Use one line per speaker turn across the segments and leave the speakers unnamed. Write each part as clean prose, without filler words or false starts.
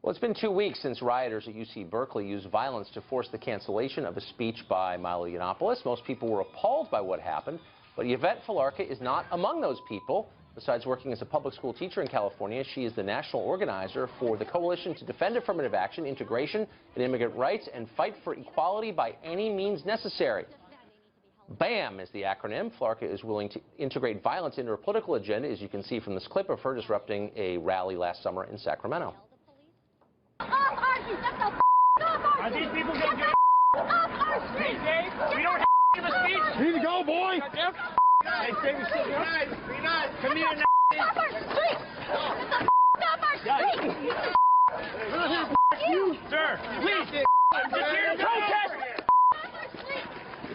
Well, it's been 2 weeks since rioters at UC Berkeley used violence to force the cancellation of a speech by Milo. Most people were appalled by what happened, but Yvette Falarca is not among those people. Besides working as a public school teacher in California, she is the national organizer for the Coalition to Defend Affirmative Action, Integration, and Immigrant Rights, and Fight for Equality by Any Means Necessary. BAM is the acronym. Falarca is willing to integrate violence into her political agenda, as you can see from this clip of her disrupting a rally last summer in Sacramento.
Are these people going to get off our street? We don't have a speech.
Here you go, boy.
Hey, David, be nice. Be nice. Come here now.
Off our street. Off our street.
You, sir, please. Just here to protest.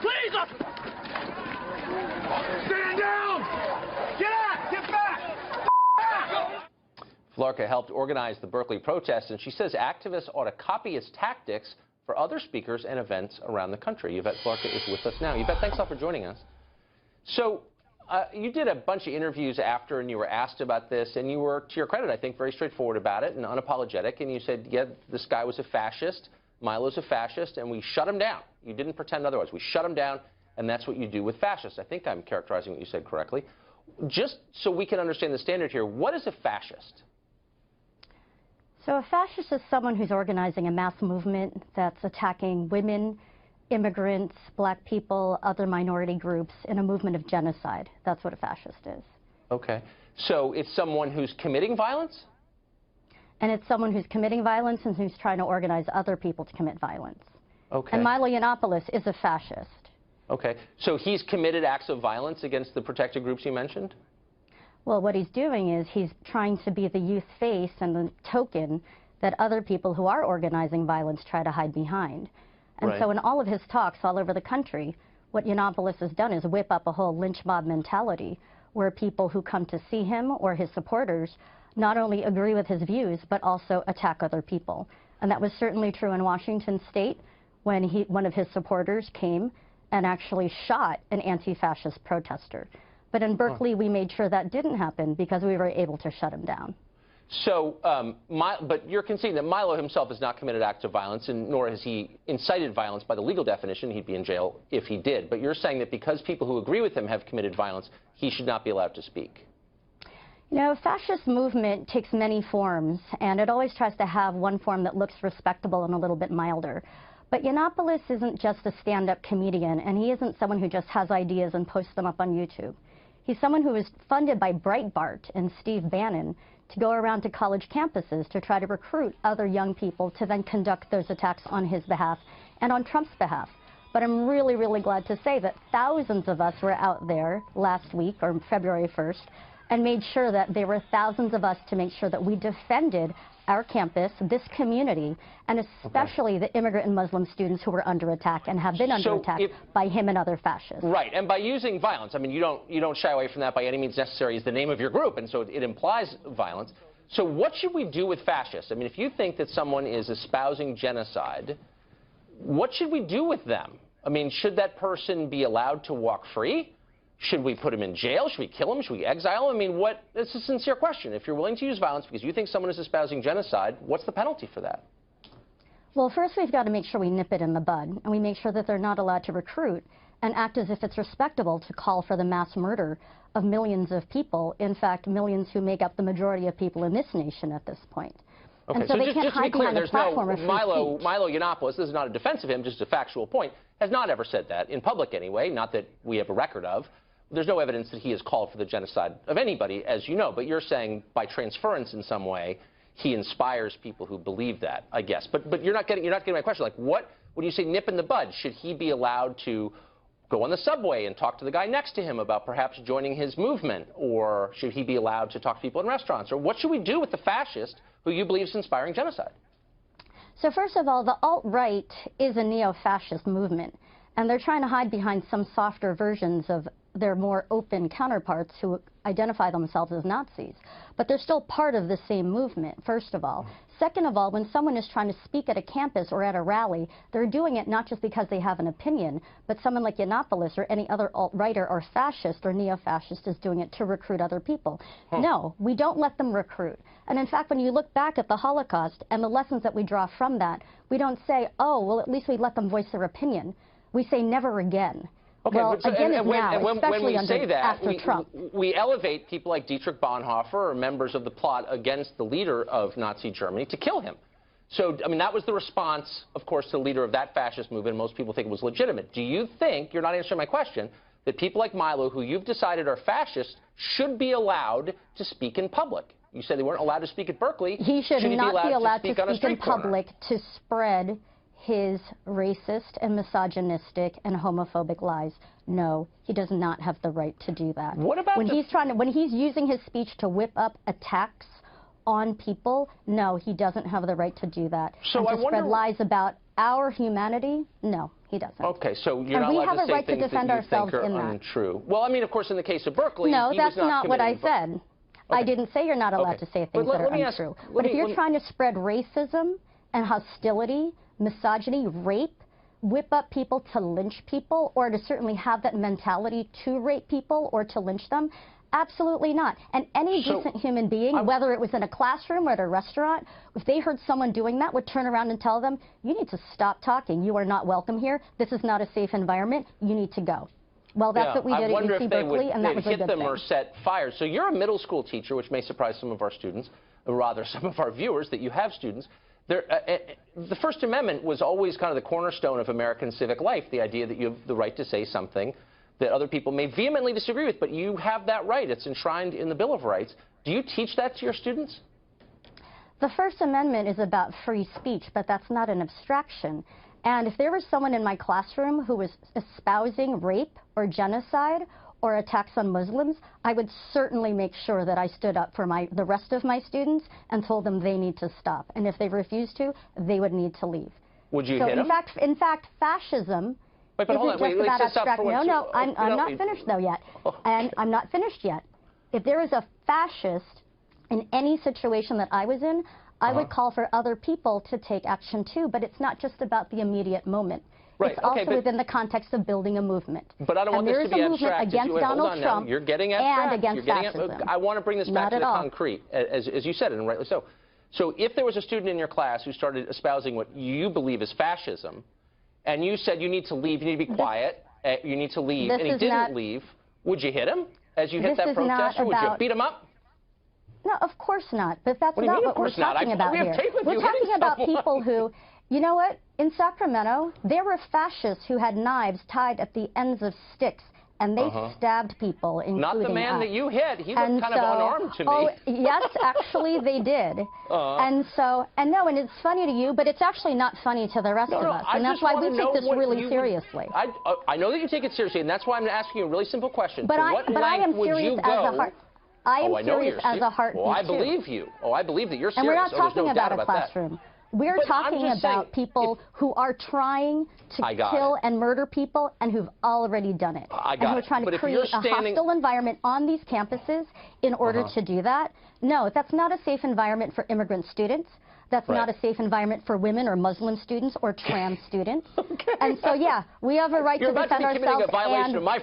Please. Stand down. Get out. Get back.
Falarca helped organize the Berkeley protests, and she says activists ought to copy its tactics for other speakers and events around the country. Yvette Falarca is with us now. Yvette, thanks a lot for joining us. So you did a bunch of interviews after, and you were asked about this, and you were, to your credit, I think, very straightforward about it and unapologetic, and you said, yeah, this guy was a fascist, Milo's a fascist, and we shut him down. You didn't pretend otherwise. We shut him down, and that's what you do with fascists. I think I'm characterizing what you said correctly. Just so we can understand the standard here, what is a fascist?
So a fascist is someone who's organizing a mass movement that's attacking women, immigrants, black people, other minority groups in a movement of genocide. That's what a fascist is. Okay.
So it's someone who's committing violence?
And it's someone who's committing violence and who's trying to organize other people to commit violence.
Okay.
And Milo is a fascist.
Okay. So he's committed acts of violence against the protected groups you mentioned?
Well, what he's doing is he's trying to be the youth face and the token that other people who are organizing violence try to hide behind. And
right.
So in all of his talks all over the country, what Yiannopoulos has done is whip up a whole lynch mob mentality where people who come to see him or his supporters not only agree with his views, but also attack other people. And that was certainly true in Washington State when one of his supporters came and actually shot an anti-fascist protester. But in Berkeley, we made sure that didn't happen because we were able to shut him down.
So, but you're conceding that Milo himself has not committed acts of violence, and nor has he incited violence by the legal definition. He'd be in jail if he did. But you're saying that because people who agree with him have committed violence, he should not be allowed to speak.
You know, fascist movement takes many forms, and it always tries to have one form that looks respectable and a little bit milder. But Yiannopoulos isn't just a stand-up comedian, and he isn't someone who just has ideas and posts them up on YouTube. He's someone who is funded by Breitbart and Steve Bannon to go around to college campuses to try to recruit other young people to then conduct those attacks on his behalf and on Trump's behalf. But I'm really, really glad to say that thousands of us were out there last week, or February 1st, and made sure that there were thousands of us to make sure that we defended our campus, this community, and especially the immigrant and Muslim students who were under attack and have been under attack by him and other fascists.
Right, and by using violence, I mean, you don't shy away from that by any means necessary is the name of your group, and so it implies violence. So what should we do with fascists? I mean, if you think that someone is espousing genocide, what should we do with them? I mean, should that person be allowed to walk free? Should we put him in jail? Should we kill him? Should we exile him? I mean, it's a sincere question. If you're willing to use violence because you think someone is espousing genocide, what's the penalty for that?
Well, first we've got to make sure we nip it in the bud, and we make sure that they're not allowed to recruit and act as if it's respectable to call for the mass murder of millions of people, in fact, millions who make up the majority of people in this nation at this point.
Okay,
and so they can't
just to be
hide
clear,
behind the
there's
platform
no
of free
Milo
speech.
Yiannopoulos, this is not a defense of him, just a factual point, has not ever said that, in public anyway, not that we have a record of. There's no evidence that he has called for the genocide of anybody, as you know, but you're saying by transference in some way, he inspires people who believe that, I guess. But you're not getting my question. Like, when you say nip in the bud, should he be allowed to go on the subway and talk to the guy next to him about perhaps joining his movement? Or should he be allowed to talk to people in restaurants? Or what should we do with the fascist who you believe is inspiring genocide?
So first of all, the alt-right is a neo-fascist movement, and they're trying to hide behind some softer versions of their more open counterparts who identify themselves as Nazis. But they're still part of the same movement, first of all. Second of all, when someone is trying to speak at a campus or at a rally, they're doing it not just because they have an opinion, but someone like Yiannopoulos or any other alt-righter or fascist or neo-fascist is doing it to recruit other people. No, we don't let them recruit. And in fact, when you look back at the Holocaust and the lessons that we draw from that, we don't say, oh, well, at least we let them voice their opinion. We say never again.
Okay,
well,
so,
again is now,
when
especially
we say that,
after Trump.
We elevate people like Dietrich Bonhoeffer or members of the plot against the leader of Nazi Germany to kill him. So, I mean, that was the response, of course, to the leader of that fascist movement. Most people think it was legitimate. Do you think, you're not answering my question, that people like Milo, who you've decided are fascists, should be allowed to speak in public? You said they weren't allowed to speak at Berkeley.
He should not be allowed to speak in public to spread his racist and misogynistic and homophobic lies. No, he does not have the right to do that.
What about
when he's using his speech to whip up attacks on people? No, he doesn't have the right to do that.
So
and to spread lies about our humanity? No, he doesn't.
Okay, so you're not allowed to say things that you think are untrue. Well, I mean, of course, in the case of Berkeley,
no, that's not what I said. Okay. I didn't say you're not allowed to say things that are untrue. But if you're trying to spread racism and hostility, misogyny, rape, whip up people to lynch people, or to certainly have that mentality to rape people or to lynch them, absolutely not. And any decent human being, whether it was in a classroom or at a restaurant, if they heard someone doing that, would turn around and tell them, you need to stop talking. You are not welcome here. This is not a safe environment. You need to go. Well, that's what we did at UC Berkeley, and that was a good thing.
Hit them or set fires. So you're a middle school teacher, which may surprise some of our students, or rather some of our viewers, that you have students. The First Amendment was always kind of the cornerstone of American civic life, the idea that you have the right to say something that other people may vehemently disagree with, but you have that right. It's enshrined in the Bill of Rights. Do you teach that to your students?
The First Amendment is about free speech, but that's not an abstraction. And if there was someone in my classroom who was espousing rape or genocide or attacks on Muslims, I would certainly make sure that I stood up for the rest of my students and told them they need to stop. And if they refused to, they would need to leave.
Would you hit them?
In fact, fascism isn't just about abstract. No, I'm not finished though yet. And I'm not finished yet. If there is a fascist in any situation that I was in, I would call for other people to take action too. But it's not just about the immediate moment. Right. It's also within the context of building a movement.
But I don't want this to be abstract.
Against Donald Trump
You're getting abstract.
And against fascism.
I want to bring this back to the concrete, as you said, and rightly so. So if there was a student in your class who started espousing what you believe is fascism, and you said you need to leave, you need to be quiet, you need to leave, and he didn't leave, would you hit him as you hit that protester? Would you beat him up?
No, of course not. But that's not what we're talking about here. We're talking about people who, you know what? In Sacramento, there were fascists who had knives tied at the ends of sticks, and they stabbed people, including
Not the man that you hit. He looked kind of unarmed to me.
Oh, yes, actually, they did. And it's funny to you, but it's actually not funny to the rest of us. And that's why we take this really seriously.
I know that you take it seriously, and that's why I'm asking you a really simple question.
But I am serious as a heart. I am serious as a heartbeat.
Oh, I believe you. Oh, I believe that you're serious.
And we're not talking about a classroom. We're talking about people who are trying to kill and murder people and who've already done it. And who are trying to create a hostile environment on these campuses in order to do that. No, that's not a safe environment for immigrant students. That's not a safe environment for women or Muslim students or trans students. And so, yeah, we have a right to defend ourselves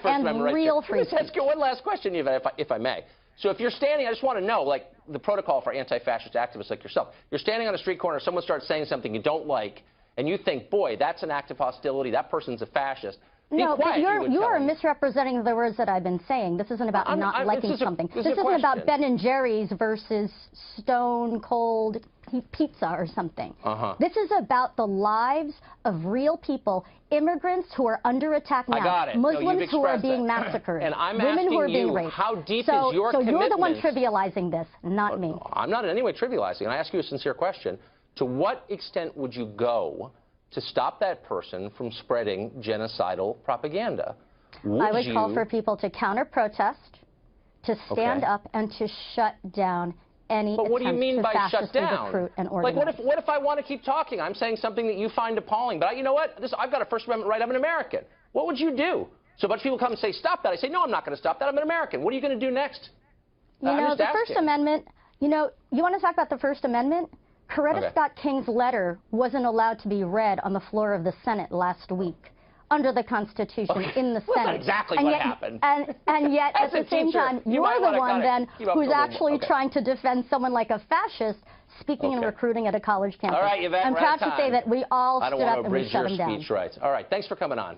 and real free speech.
Let's get one last question, if I may. So if you're standing, I just want to know, like, the protocol for anti-fascist activists like yourself. You're standing on a street corner, someone starts saying something you don't like, and you think, boy, that's an act of hostility, that person's a fascist.
No, but you are misrepresenting the words that I've been saying. This isn't about not liking something. This isn't about Ben & Jerry's versus Stone Cold Pizza or something. This is about the lives of real people, immigrants who are under attack now, Muslims who are being massacred,
and I'm
women who are being raped.
How deep is your commitment?
So you're the one trivializing this, not me.
I'm not in any way trivializing, and I ask you a sincere question. To what extent would you go to stop that person from spreading genocidal propaganda?
I would call for people to counter-protest, to stand up, and to shut down any
But what do you mean by shut down?
Recruit and organize.
Like, what if I want to keep talking? I'm saying something that you find appalling, but you know what? I've got a First Amendment right. I'm an American. What would you do? So a bunch of people come and say, stop that. I say, no, I'm not going to stop that. I'm an American. What are you going to do next?
You know, the First Amendment, you know, you want to talk about the First Amendment? Coretta Scott King's letter wasn't allowed to be read on the floor of the Senate last week under the Constitution in the Senate.
Well, that's exactly
and
what
yet,
happened.
And yet, at the same time, you're the one then who's actually trying to defend someone like a fascist speaking and recruiting at a college campus.
All right, Yvette,
I'm proud to say that we all stood up and we shut him down.
Speech rights. All right, thanks for coming on.